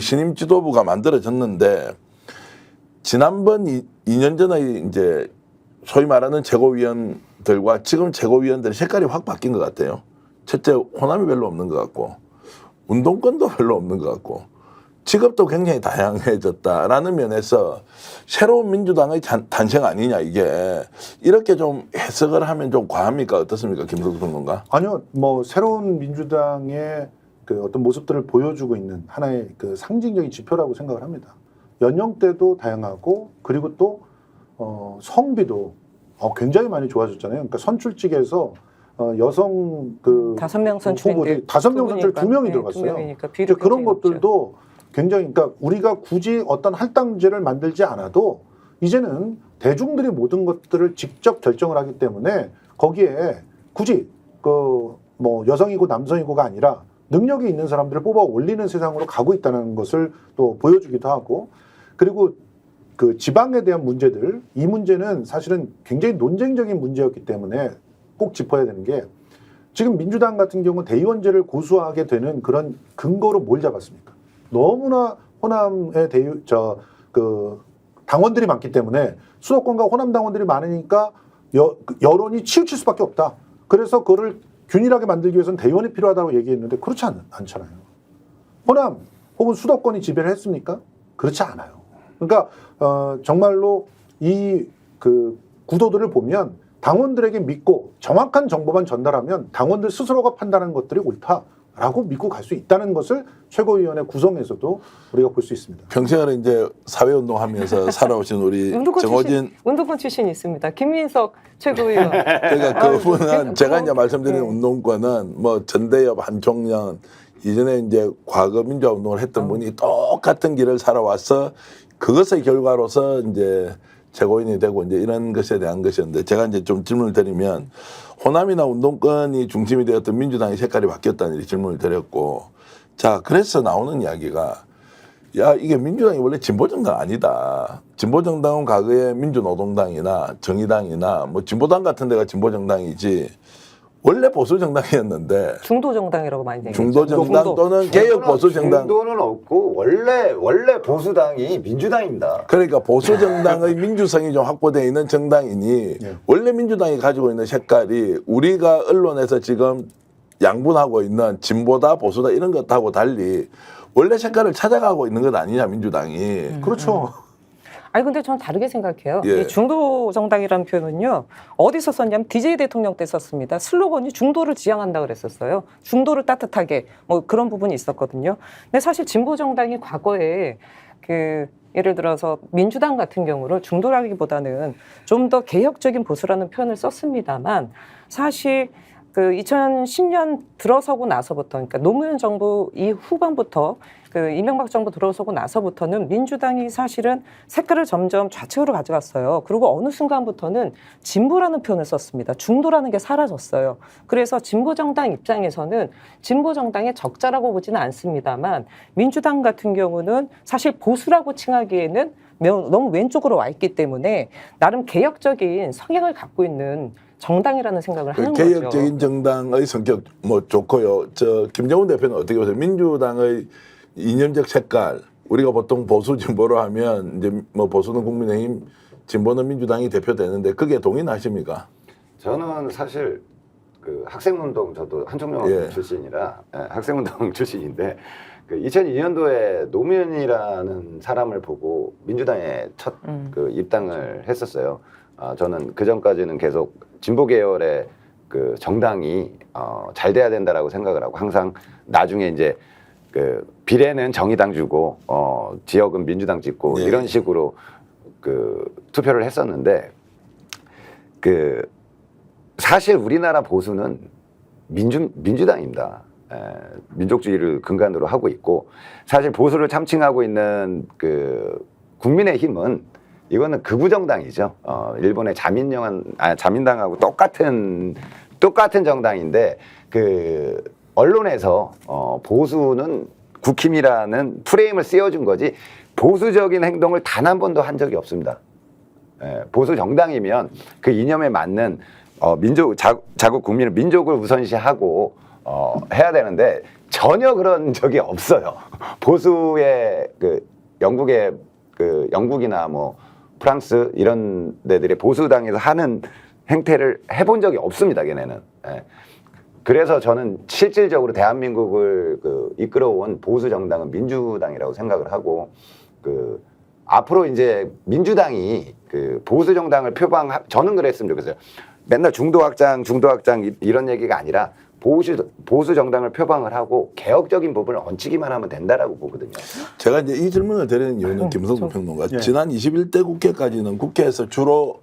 신임 지도부가 만들어졌는데 지난번 2년 전에 이제 소위 말하는 최고위원들과 지금 최고위원들의 색깔이 확 바뀐 것 같아요. 첫째, 호남이 별로 없는 것 같고 운동권도 별로 없는 것 같고 직업도 굉장히 다양해졌다라는 면에서 새로운 민주당의 탄생 아니냐, 이게. 이렇게 좀 해석을 하면 좀 과합니까? 어떻습니까, 김석수 평론가? 아니요, 뭐 새로운 민주당의 그 어떤 모습들을 보여주고 있는 하나의 그 상징적인 지표라고 생각을 합니다. 연령대도 다양하고, 그리고 또 성비도 굉장히 많이 좋아졌잖아요. 그러니까 선출직에서 여성 그 5명 선출인데 5명 선출 2명이 들어갔어요. 2명이니까 그런 것들도 굉장히, 그러니까 우리가 굳이 어떤 할당제를 만들지 않아도 이제는 대중들이 모든 것들을 직접 결정을 하기 때문에 거기에 굳이 그 뭐 여성이고 남성이고가 아니라 능력이 있는 사람들을 뽑아 올리는 세상으로 가고 있다는 것을 또 보여주기도 하고, 그리고 그 지방에 대한 문제들, 이 문제는 사실은 굉장히 논쟁적인 문제였기 때문에 꼭 짚어야 되는 게, 지금 민주당 같은 경우 대의원제를 고수하게 되는 그런 근거로 뭘 잡았습니까? 너무나 호남의 당원들이 많기 때문에, 수도권과 호남 당원들이 많으니까 여론이 치우칠 수밖에 없다. 그래서 그거를 균일하게 만들기 위해서는 대의원이 필요하다고 얘기했는데 그렇지 않잖아요. 호남 혹은 수도권이 지배를 했습니까? 그렇지 않아요. 그러니까 정말로 이 그 구도들을 보면 당원들에게 믿고 정확한 정보만 전달하면 당원들 스스로가 판단하는 것들이 옳다라고 믿고 갈 수 있다는 것을 최고위원회 구성에서도 우리가 볼 수 있습니다. 평생을 이제 사회운동하면서 살아오신 우리 정호진 운동권 출신이 있습니다. 김민석 최고위원. 그러니까 그분은 제가 이제 말씀드린 운동권은 뭐 전대엽, 한총련, 이전에 이제 과거 민주화 운동을 했던 분이 똑같은 길을 살아와서 그것의 결과로서 이제 최고위원이 되고 이제 이런 것에 대한 것이었는데, 제가 이제 좀 질문을 드리면, 호남이나 운동권이 중심이 되었던 민주당의 색깔이 바뀌었다는 질문을 드렸고, 자, 그래서 나오는 이야기가, 야, 이게 민주당이 원래 진보정당 아니다. 진보정당은 과거에 민주노동당이나 정의당이나 뭐 진보당 같은 데가 진보정당이지 원래 보수정당이었는데, 중도정당이라고 많이 얘기하죠. 중도정당 또는 개혁보수정당. 중도는 없고 원래 보수당이 민주당입니다. 그러니까 보수정당의 민주성이 좀 확보되어 있는 정당이니 원래 민주당이 가지고 있는 색깔이 우리가 언론에서 지금 양분하고 있는 진보다 보수다 이런 것하고 달리 원래 색깔을 찾아가고 있는 것 아니냐, 민주당이. 그렇죠. 아니 근데 저는 다르게 생각해요. 예. 이 중도 정당이라는 표현은요, 어디서 썼냐면 DJ 대통령 때 썼습니다. 슬로건이 중도를 지향한다 그랬었어요. 중도를 따뜻하게, 뭐 그런 부분이 있었거든요. 근데 사실 진보 정당이 과거에 그 예를 들어서 민주당 같은 경우를 중도라기보다는 좀 더 개혁적인 보수라는 표현을 썼습니다만, 사실 그 2010년 들어서고 나서부터, 그러니까 노무현 정부 이 후반부터 그 이명박 정부 들어서고 나서부터는 민주당이 사실은 색깔을 점점 좌측으로 가져갔어요. 그리고 어느 순간부터는 진보라는 표현을 썼습니다. 중도라는 게 사라졌어요. 그래서 진보정당 입장에서는 진보정당의 적자라고 보지는 않습니다만, 민주당 같은 경우는 사실 보수라고 칭하기에는 너무 왼쪽으로 와 있기 때문에 나름 개혁적인 성향을 갖고 있는 정당이라는 생각을 하는 거죠. 개혁적인 정당의 성격 뭐 좋고요. 저 김정은 대표는 어떻게 보세요? 민주당의 이념적 색깔, 우리가 보통 보수 진보로 하면 이제 뭐 보수는 국민의힘, 진보는 민주당이 대표되는데 그게 동의하십니까? 저는 사실 그 학생운동, 저도 한총련 출신이라 학생운동 출신인데, 그 2002년도에 노무현이라는 사람을 보고 민주당에 첫 그 입당을 했었어요. 저는 그 전까지는 계속 진보 계열의 그 정당이 잘 돼야 된다라고 생각을 하고, 항상 나중에 이제 그 비례는 정의당 주고 지역은 민주당 찍고 이런 식으로 그 투표를 했었는데, 그 사실 우리나라 보수는 민주당입니다. 민족주의를 근간으로 하고 있고, 사실 보수를 참칭하고 있는 그 국민의힘은 이거는 극우 정당이죠. 일본의 자민당하고 똑같은 정당인데, 그 언론에서 보수는 국힘이라는 프레임을 씌워준 거지 보수적인 행동을 단 한 번도 한 적이 없습니다. 보수 정당이면 그 이념에 맞는 자국 국민을 민족을 우선시하고 해야 되는데, 전혀 그런 적이 없어요. 보수의 그 영국이나 뭐 프랑스 이런 데들이 보수당에서 하는 행태를 해본 적이 없습니다. 걔네는. 예. 그래서 저는 실질적으로 대한민국을 이끌어온 보수 정당은 민주당이라고 생각을 하고 앞으로 이제 민주당이 보수 정당을 저는 그랬으면 좋겠어요. 맨날 중도 확장 이런 얘기가 아니라 보수 정당을 표방을 하고 개혁적인 부분을 얹히기만 하면 된다라고 보거든요. 제가 이제 이 질문을 드리는 이유는 김성수 평론가 예. 지난 21대 국회까지는 국회에서 주로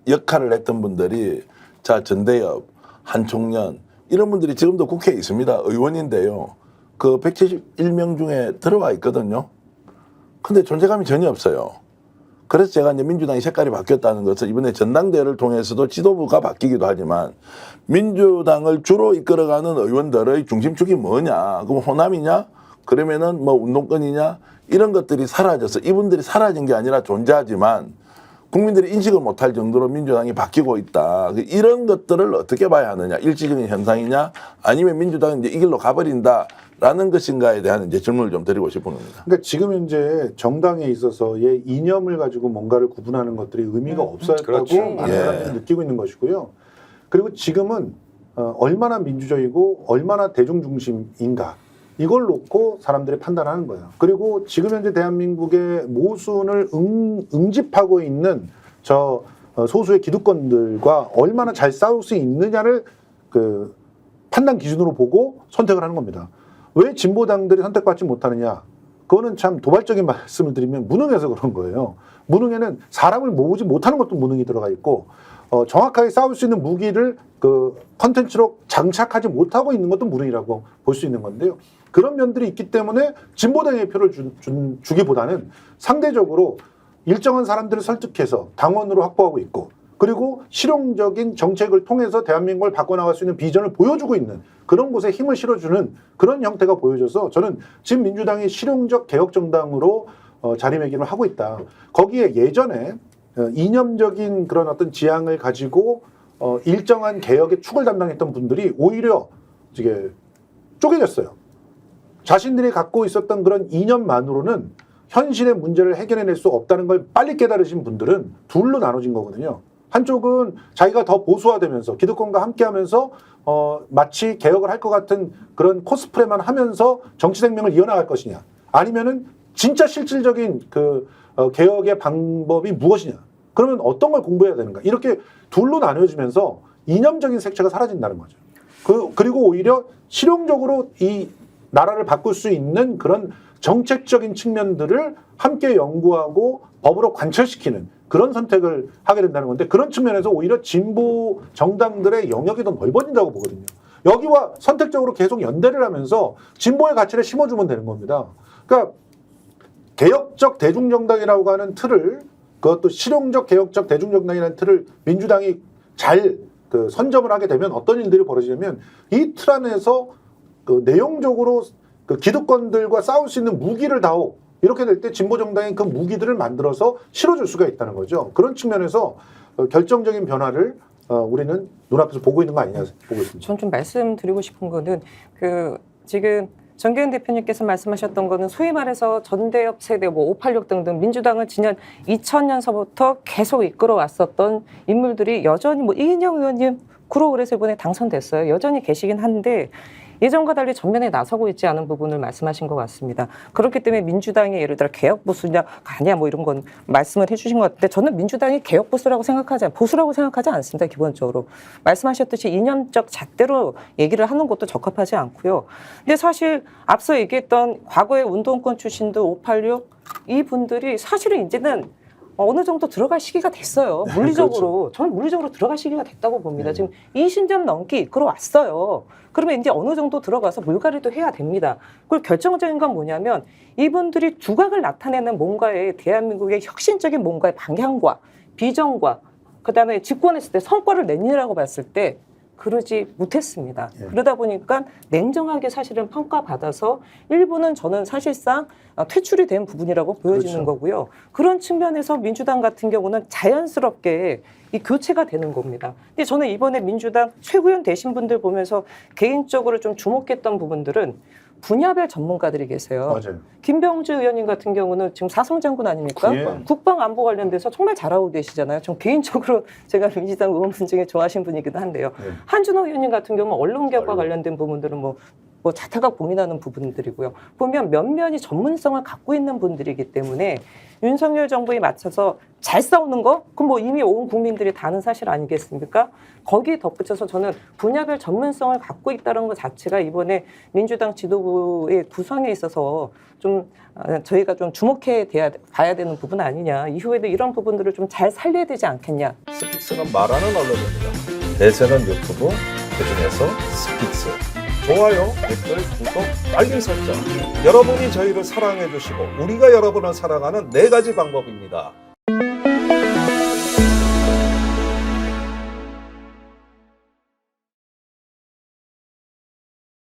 역할을 했던 분들이 전대엽, 한총련 이런 분들이 지금도 국회에 있습니다. 의원인데요. 그 171명 중에 들어와 있거든요. 근데 존재감이 전혀 없어요. 그래서 제가 이제 민주당이 색깔이 바뀌었다는 것을 이번에 전당대회를 통해서도 지도부가 바뀌기도 하지만 민주당을 주로 이끌어가는 의원들의 중심축이 뭐냐? 그럼 호남이냐? 그러면은 뭐 운동권이냐? 이런 것들이 사라져서 이분들이 사라진 게 아니라 존재하지만 국민들이 인식을 못할 정도로 민주당이 바뀌고 있다. 이런 것들을 어떻게 봐야 하느냐? 일시적인 현상이냐? 아니면 민주당이 이제 이 길로 가버린다라는 것인가에 대한 이제 질문을 좀 드리고 싶은 겁니다. 그러니까 지금 현재 정당에 있어서의 이념을 가지고 뭔가를 구분하는 것들이 의미가 없어졌다고 그렇죠. 많은 예. 사람들이 느끼고 있는 것이고요. 그리고 지금은 얼마나 민주적이고 얼마나 대중 중심인가 이걸 놓고 사람들이 판단하는 거예요. 그리고 지금 현재 대한민국의 모순을 응집하고 있는 소수의 기득권들과 얼마나 잘 싸울 수 있느냐를 판단 기준으로 보고 선택을 하는 겁니다. 왜 진보당들이 선택받지 못하느냐? 그거는 참 도발적인 말씀을 드리면 무능해서 그런 거예요. 무능에는 사람을 모으지 못하는 것도 무능이 들어가 있고 정확하게 싸울 수 있는 무기를 컨텐츠로 장착하지 못하고 있는 것도 무능이라고 볼 수 있는 건데요. 그런 면들이 있기 때문에 진보당의 표를 주기보다는 상대적으로 일정한 사람들을 설득해서 당원으로 확보하고 있고 그리고 실용적인 정책을 통해서 대한민국을 바꿔나갈 수 있는 비전을 보여주고 있는 그런 곳에 힘을 실어주는 그런 형태가 보여져서 저는 지금 민주당이 실용적 개혁정당으로 자리매김을 하고 있다. 거기에 예전에 이념적인 그런 어떤 지향을 가지고 일정한 개혁의 축을 담당했던 분들이 오히려 이게 쪼개졌어요. 자신들이 갖고 있었던 그런 이념만으로는 현실의 문제를 해결해낼 수 없다는 걸 빨리 깨달으신 분들은 둘로 나눠진 거거든요. 한쪽은 자기가 더 보수화되면서 기득권과 함께하면서 마치 개혁을 할 것 같은 그런 코스프레만 하면서 정치 생명을 이어나갈 것이냐, 아니면은 진짜 실질적인 개혁의 방법이 무엇이냐, 그러면 어떤 걸 공부해야 되는가, 이렇게 둘로 나뉘어지면서 이념적인 색채가 사라진다는 거죠. 그리고 오히려 실용적으로 이 나라를 바꿀 수 있는 그런 정책적인 측면들을 함께 연구하고 법으로 관철시키는 그런 선택을 하게 된다는 건데, 그런 측면에서 오히려 진보 정당들의 영역이 더 넓어진다고 보거든요. 여기와 선택적으로 계속 연대를 하면서 진보의 가치를 심어주면 되는 겁니다. 그러니까 개혁적 대중정당이라고 하는 틀을, 그것도 실용적 개혁적 대중정당이라는 틀을 민주당이 잘 선점을 하게 되면 어떤 일들이 벌어지냐면, 이 틀 안에서 내용적으로 기득권들과 싸울 수 있는 무기를 다오, 이렇게 될 때 진보정당이 그 무기들을 만들어서 실어줄 수가 있다는 거죠. 그런 측면에서 결정적인 변화를 우리는 눈앞에서 보고 있는 거 아니냐 보고 있습니다. 전 좀 말씀드리고 싶은 거는 지금 정계은 대표님께서 말씀하셨던 거는 소위 말해서 전대엽 세대, 586 등등 민주당을 지난 2000년서부터 계속 이끌어왔었던 인물들이 여전히 이인영 의원님 그래서 이번에 당선됐어요. 여전히 계시긴 한데 예전과 달리 전면에 나서고 있지 않은 부분을 말씀하신 것 같습니다. 그렇기 때문에 민주당이 예를 들어 개혁보수냐 아니야 이런 건 말씀을 해주신 것 같은데, 저는 민주당이 개혁보수라고 보수라고 생각하지 않습니다. 기본적으로 말씀하셨듯이 이념적 잣대로 얘기를 하는 것도 적합하지 않고요. 근데 사실 앞서 얘기했던 과거의 운동권 출신들 586 이분들이 사실은 이제는 어느 정도 들어갈 시기가 됐어요. 물리적으로. 그렇죠. 저는 물리적으로 들어갈 시기가 됐다고 봅니다. 지금 20년 넘게 이끌어왔어요. 그러면 이제 어느 정도 들어가서 물갈이도 해야 됩니다. 그리고 결정적인 건 뭐냐면, 이분들이 두각을 나타내는 뭔가의 대한민국의 혁신적인 뭔가의 방향과 비전과 그다음에 집권했을 때 성과를 내니라고 봤을 때 그러지 못했습니다. 예. 그러다 보니까 냉정하게 사실은 평가받아서 일부는 저는 사실상 퇴출이 된 부분이라고 보여지는 그렇죠. 거고요. 그런 측면에서 민주당 같은 경우는 자연스럽게 이 교체가 되는 겁니다. 근데 저는 이번에 민주당 최고위원 되신 분들 보면서 개인적으로 좀 주목했던 부분들은 분야별 전문가들이 계세요. 맞아요. 김병주 의원님 같은 경우는 지금 사성장군 아닙니까? 예. 국방안보 관련돼서 정말 잘하고 계시잖아요. 전 개인적으로 제가 민주당 의원분 중에 좋아하시는 분이기도 한데요. 네. 한준호 의원님 같은 경우는 언론개혁과 관련된 부분들은 뭐 자타가 고민하는 부분들이고요. 보면 면면이 전문성을 갖고 있는 분들이기 때문에 윤석열 정부에 맞춰서 잘 싸우는 거? 그럼 뭐 이미 온 국민들이 다 아는 사실 아니겠습니까? 거기에 덧붙여서 저는 분야별 전문성을 갖고 있다는 것 자체가 이번에 민주당 지도부의 구성에 있어서 좀 저희가 좀 주목해 봐야 되는 부분 아니냐. 이후에도 이런 부분들을 좀 잘 살려야 되지 않겠냐. 스픽스는 말하는 언론입니다. 대세는 유튜브, 그중에서 스픽스. 좋아요, 댓글, 구독, 알림 설정. 여러분이 저희를 사랑해 주시고 우리가 여러분을 사랑하는 4가지 방법입니다.